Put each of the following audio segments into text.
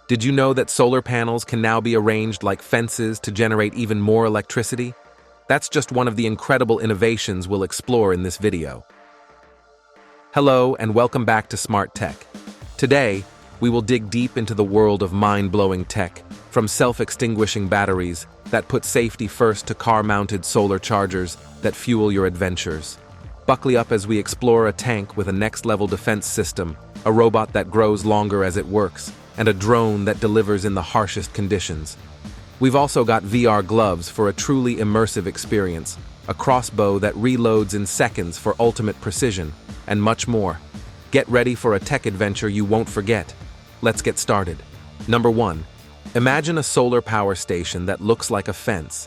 Did you know that solar panels can now be arranged like fences to generate even more electricity? That's just one of the incredible innovations we'll explore in this video. Hello and welcome back to Smart Tech. Today, we will dig deep into the world of mind-blowing tech, from self-extinguishing batteries that put safety first to car-mounted solar chargers that fuel your adventures. Buckle up as we explore a tank with a next-level defense system, a robot that grows longer as it works, and a drone that delivers in the harshest conditions. We've also got VR gloves for a truly immersive experience, a crossbow that reloads in seconds for ultimate precision, and much more. Get ready for a tech adventure you won't forget. Let's get started. Number 1. Imagine a solar power station that looks like a fence.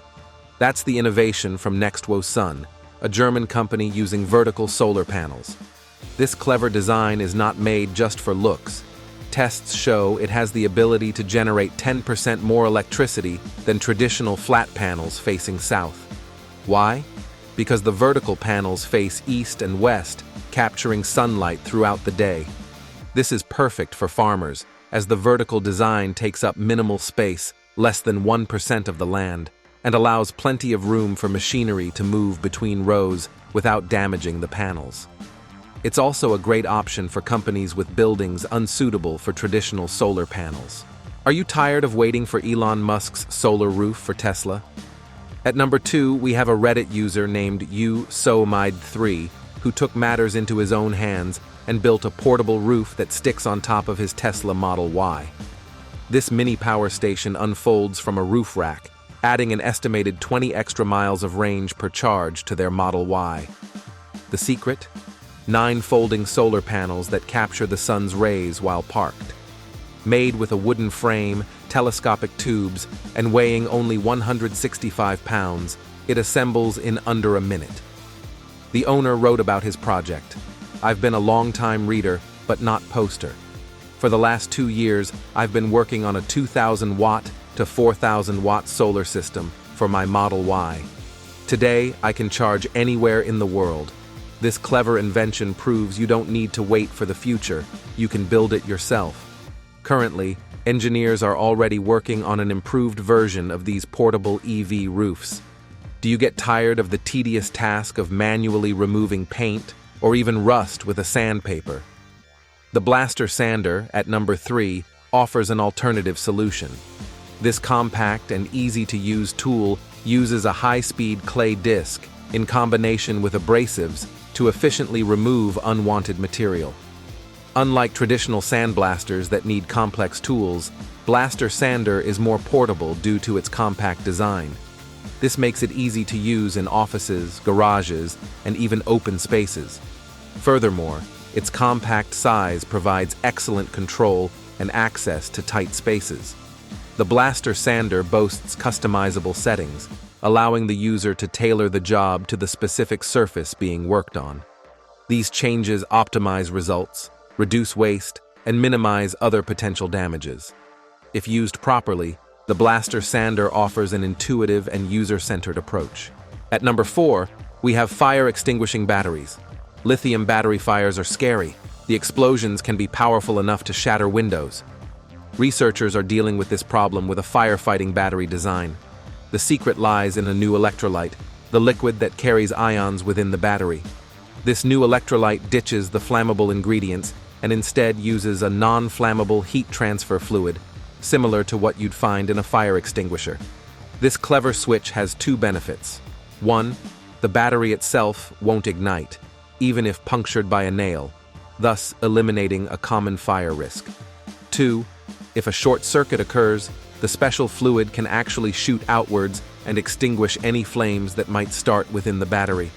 That's the innovation from Nextwo Sun, a German company using vertical solar panels. This clever design is not made just for looks. Tests show it has the ability to generate 10% more electricity than traditional flat panels facing south. Why? Because the vertical panels face east and west, capturing sunlight throughout the day. This is perfect for farmers, as the vertical design takes up minimal space, less than 1% of the land, and allows plenty of room for machinery to move between rows without damaging the panels. It's also a great option for companies with buildings unsuitable for traditional solar panels. Are you tired of waiting for Elon Musk's solar roof for Tesla? At number 2, we have a Reddit user named U-So-Mide3 who took matters into his own hands and built a portable roof that sticks on top of his Tesla Model Y. This mini power station unfolds from a roof rack, adding an estimated 20 extra miles of range per charge to their Model Y. The secret? 9 folding solar panels that capture the sun's rays while parked. Made with a wooden frame, telescopic tubes, and weighing only 165 pounds, it assembles in under a minute. The owner wrote about his project. "I've been a long-time reader, but not poster. For the last 2 years, I've been working on a 2,000-watt to 4,000-watt solar system for my Model Y. Today, I can charge anywhere in the world. This clever invention proves you don't need to wait for the future. You can build it yourself." Currently, engineers are already working on an improved version of these portable EV roofs. Do you get tired of the tedious task of manually removing paint or even rust with a sandpaper? The Blaster Sander, at number 3, offers an alternative solution. This compact and easy-to-use tool uses a high-speed clay disc in combination with abrasives to efficiently remove unwanted material. Unlike traditional sandblasters that need complex tools, Blaster Sander is more portable due to its compact design. This makes it easy to use in offices, garages, and even open spaces. Furthermore, its compact size provides excellent control and access to tight spaces. The Blaster Sander boasts customizable settings, allowing the user to tailor the job to the specific surface being worked on. These changes optimize results, reduce waste, and minimize other potential damages. If used properly, the Blaster Sander offers an intuitive and user-centered approach. At number 4, we have fire-extinguishing batteries. Lithium battery fires are scary. The explosions can be powerful enough to shatter windows. Researchers are dealing with this problem with a firefighting battery design. The secret lies in a new electrolyte, the liquid that carries ions within the battery. This new electrolyte ditches the flammable ingredients and instead uses a non-flammable heat transfer fluid, similar to what you'd find in a fire extinguisher. This clever switch has 2 benefits. 1, the battery itself won't ignite, even if punctured by a nail, thus eliminating a common fire risk. 2, if a short circuit occurs, the special fluid can actually shoot outwards and extinguish any flames that might start within the battery.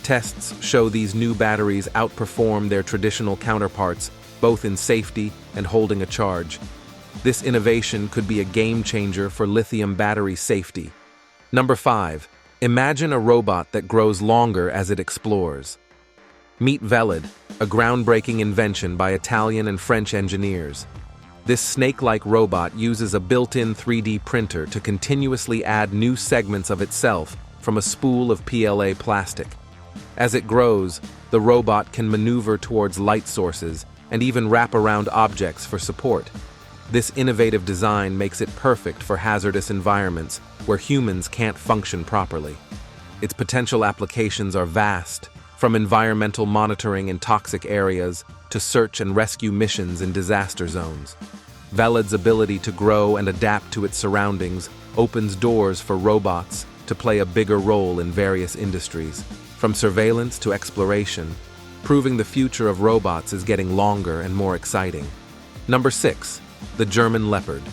Tests show these new batteries outperform their traditional counterparts, both in safety and holding a charge. This innovation could be a game changer for lithium battery safety. Number 5. Imagine a robot that grows longer as it explores. Meet Velid, a groundbreaking invention by Italian and French engineers. This snake-like robot uses a built-in 3D printer to continuously add new segments of itself from a spool of PLA plastic. As it grows, the robot can maneuver towards light sources and even wrap around objects for support. This innovative design makes it perfect for hazardous environments where humans can't function properly. Its potential applications are vast, from environmental monitoring in toxic areas to search and rescue missions in disaster zones. Veled's ability to grow and adapt to its surroundings opens doors for robots to play a bigger role in various industries, from surveillance to exploration, proving the future of robots is getting longer and more exciting. Number 6. The German Leopard.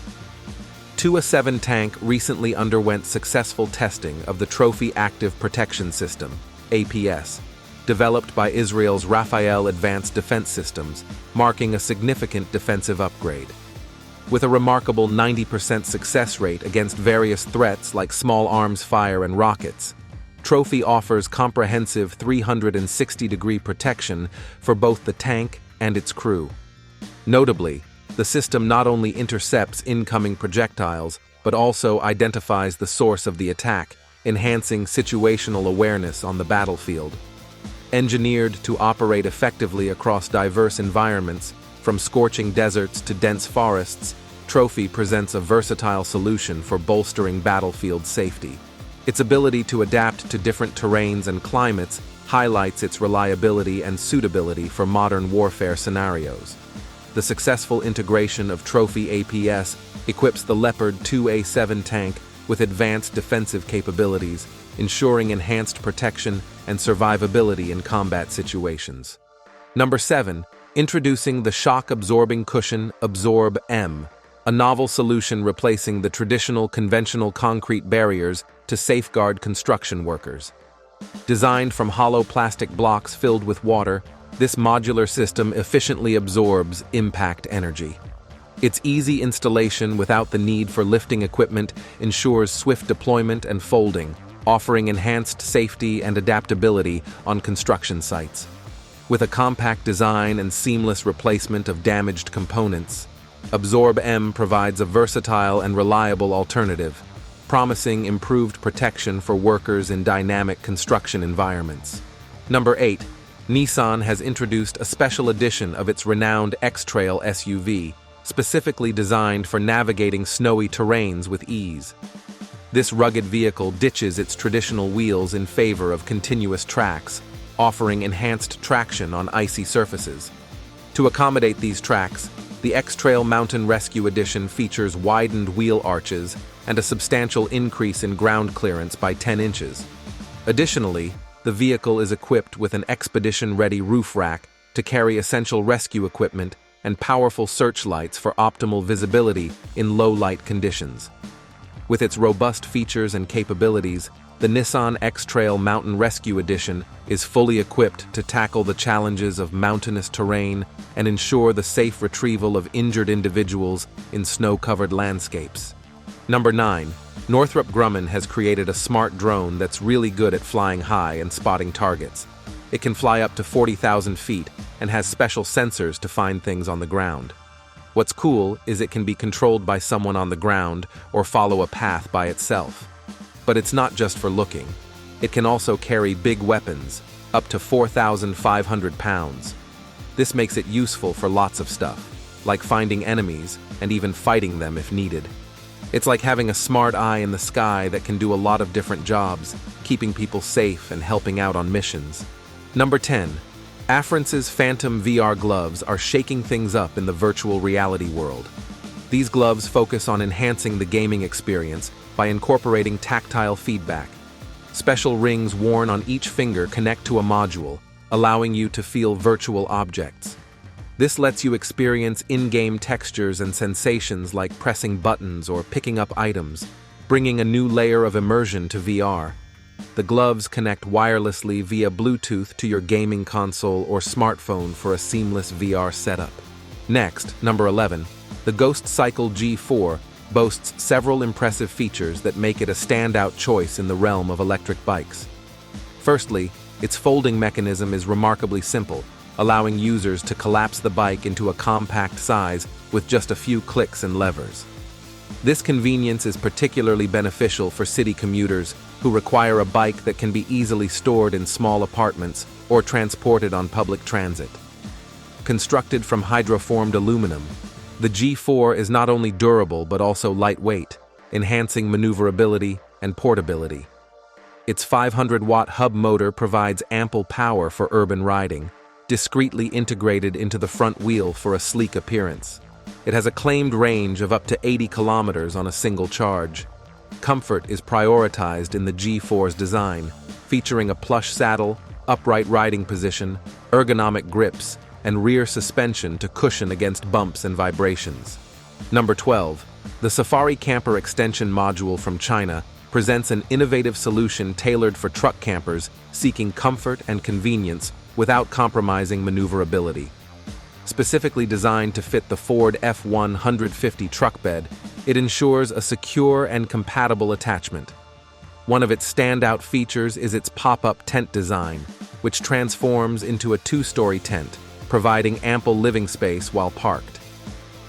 2A7 tank recently underwent successful testing of the Trophy Active Protection System, APS, developed by Israel's Rafael Advanced Defense Systems, marking a significant defensive upgrade. With a remarkable 90% success rate against various threats like small arms fire and rockets, Trophy offers comprehensive 360-degree protection for both the tank and its crew. Notably, the system not only intercepts incoming projectiles, but also identifies the source of the attack, enhancing situational awareness on the battlefield. Engineered to operate effectively across diverse environments, from scorching deserts to dense forests, Trophy presents a versatile solution for bolstering battlefield safety. Its ability to adapt to different terrains and climates highlights its reliability and suitability for modern warfare scenarios. The successful integration of Trophy APS equips the Leopard 2A7 tank with advanced defensive capabilities, ensuring enhanced protection and survivability in combat situations. Number 7. Introducing the shock-absorbing cushion Absorb M, a novel solution replacing the traditional conventional concrete barriers to safeguard construction workers. Designed from hollow plastic blocks filled with water, this modular system efficiently absorbs impact energy. Its easy installation without the need for lifting equipment ensures swift deployment and folding, offering enhanced safety and adaptability on construction sites. With a compact design and seamless replacement of damaged components, Absorb M provides a versatile and reliable alternative, promising improved protection for workers in dynamic construction environments. Number 8. Nissan has introduced a special edition of its renowned X-Trail SUV, specifically designed for navigating snowy terrains with ease. This rugged vehicle ditches its traditional wheels in favor of continuous tracks, offering enhanced traction on icy surfaces. To accommodate these tracks, the X-Trail Mountain Rescue Edition features widened wheel arches and a substantial increase in ground clearance by 10 inches. Additionally, the vehicle is equipped with an expedition-ready roof rack to carry essential rescue equipment and powerful searchlights for optimal visibility in low-light conditions. With its robust features and capabilities, the Nissan X-Trail Mountain Rescue Edition is fully equipped to tackle the challenges of mountainous terrain and ensure the safe retrieval of injured individuals in snow-covered landscapes. Number 9. Northrop Grumman has created a smart drone that's really good at flying high and spotting targets. It can fly up to 40,000 feet and has special sensors to find things on the ground. What's cool is it can be controlled by someone on the ground or follow a path by itself. But it's not just for looking. It can also carry big weapons, up to 4,500 pounds. This makes it useful for lots of stuff, like finding enemies and even fighting them if needed. It's like having a smart eye in the sky that can do a lot of different jobs, keeping people safe and helping out on missions. Number 10. Afronce's Phantom VR gloves are shaking things up in the virtual reality world. These gloves focus on enhancing the gaming experience by incorporating tactile feedback. Special rings worn on each finger connect to a module, allowing you to feel virtual objects. This lets you experience in-game textures and sensations like pressing buttons or picking up items, bringing a new layer of immersion to VR. The gloves connect wirelessly via Bluetooth to your gaming console or smartphone for a seamless VR setup. Next, number 11, the Ghost Cycle G4 boasts several impressive features that make it a standout choice in the realm of electric bikes. Firstly, its folding mechanism is remarkably simple, allowing users to collapse the bike into a compact size with just a few clicks and levers. This convenience is particularly beneficial for city commuters who require a bike that can be easily stored in small apartments or transported on public transit. Constructed from hydroformed aluminum, The G4 is not only durable but also lightweight, enhancing maneuverability and portability. Its 500-watt hub motor provides ample power for urban riding, discreetly integrated into the front wheel for a sleek appearance. It has a claimed range of up to 80 kilometers on a single charge. Comfort is prioritized in the G4's design, featuring a plush saddle, upright riding position, ergonomic grips, and rear suspension to cushion against bumps and vibrations. Number 12. The Safari Camper Extension Module from China presents an innovative solution tailored for truck campers seeking comfort and convenience without compromising maneuverability. Specifically designed to fit the Ford F-150 truck bed, it ensures a secure and compatible attachment. One of its standout features is its pop-up tent design, which transforms into a two-story tent, providing ample living space while parked.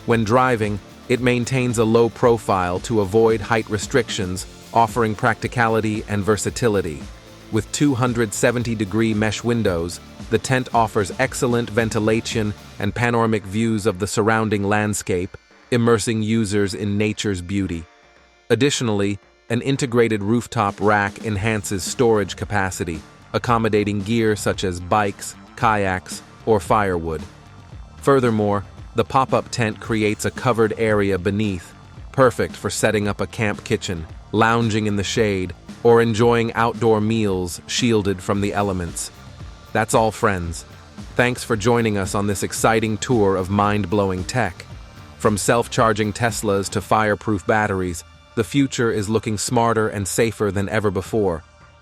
When driving, it maintains a low profile to avoid height restrictions, offering practicality and versatility. With 270-degree mesh windows, the tent offers excellent ventilation and panoramic views of the surrounding landscape, immersing users in nature's beauty. Additionally, an integrated rooftop rack enhances storage capacity, accommodating gear such as bikes, kayaks, or firewood. Furthermore, the pop-up tent creates a covered area beneath, perfect for setting up a camp kitchen, lounging in the shade, or enjoying outdoor meals shielded from the elements. That's all, friends. Thanks for joining us on this exciting tour of mind-blowing tech. From self-charging Teslas to fireproof batteries, the future is looking smarter and safer than ever before.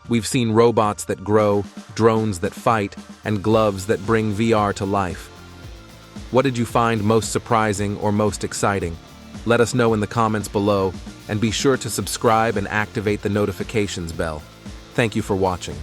We've seen robots that grow, drones that fight, and gloves that bring VR to life. What did you find most surprising or most exciting? Let us know in the comments below, and be sure to subscribe and activate the notifications bell. Thank you for watching.